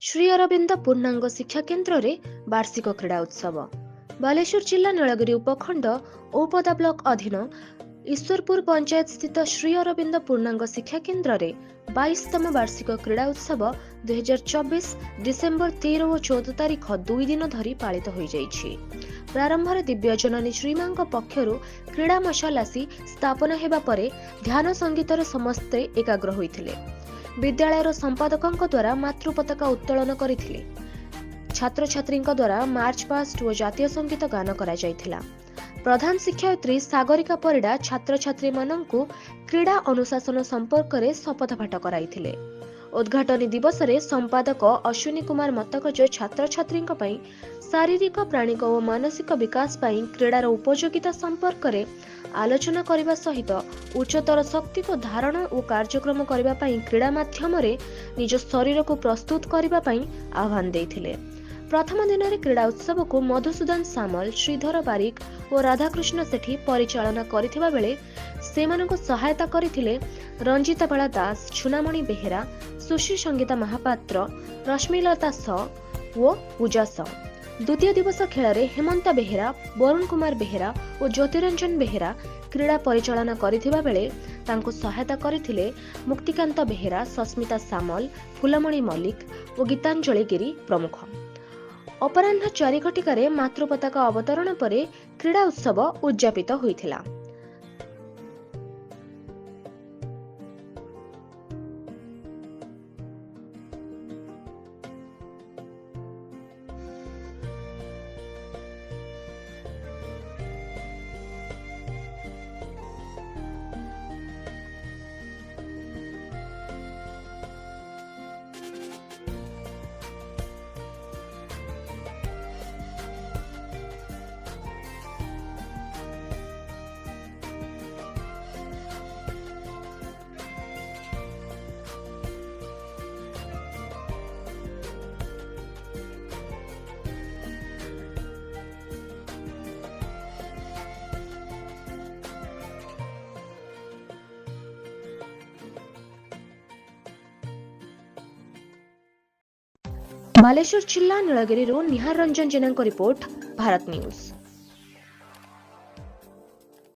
श्री अरविंद पूर्णांग शिक्षा केन्द्र रे वार्षिक क्रीड़ा उत्सव। बालेश्वर जिला नीलगिरी उपखंड औपदा ब्लॉक अधीन ईश्वरपुर पंचायत स्थित श्री अरविंद पूर्णांग शिक्षा केन्द्र रे 22तम वार्षिक क्रीड़ा उत्सव 2024 डिसेम्बर 13 और 14 तारीख 2 दिन धरी पालित हो जाइछि। प्रारंभ दिव्य जननी श्रीमां पक्षरु क्रीड़ा मशाल आसी स्थापना हेबा परे ध्यान संगीतर समस्ते एकाग्र होइथिले। विद्यालयर संपादकों द्वारा मातृ पताका उत्तोलन करथिले। छात्र छात्री द्वारा मार्च पास्ट और जातीय संगीत गान करा जायथिला। प्रधान शिक्षयित्री सागरिका परिडा छात्र छात्री मानंकु क्रीड़ा अनुशासन संपर्क में शपथ पाठ कराइथिले। उद्घाटनी दिवस रे संपादक अश्विनी कुमार मतकज छात्र छात्री शारीरिक प्राणिक और मानसिक विकास पाई क्रीडार उपयोगिता संपर्क में आलोचना करने सहित उच्चतर शक्ति को धारण और कार्यक्रम करने क्रीड़ा माध्यम निज शरीर को प्रस्तुत करने आह्वान देथिले। प्रथम दिन में क्रीड़ा उत्सव को मधुसूदन सामल, श्रीधर बारिक और राधाकृष्ण सेठी परिचालना करथिबा बेले सेमानंको सहायता करथिले रंजिता बाला दास, छुनामणि बेहेरा, सुश्री संगीता महापात्र, रश्मिलता स और पूजा स। द्वितीय दिवस खेल में हेमंत बेहेरा, वरुण कुमार बेहेरा और ज्योतिरंजन बेहेरा क्रीड़ा परिचालना करथिबा बेले तांको सहायता करथिले मुक्तिकांत बेहेरा, सस्मिता सामल, फुलमणि मल्लिक और गीतांजलि गिरी प्रमुख। अपराह्न 4 घटिकार मातृ पताका अवतरण पर क्रीड़ा उत्सव उद्यापित होइथिला। बालेश्वर जिला नीलगिरी निहार रंजन जेना रिपोर्ट, भारत न्यूज।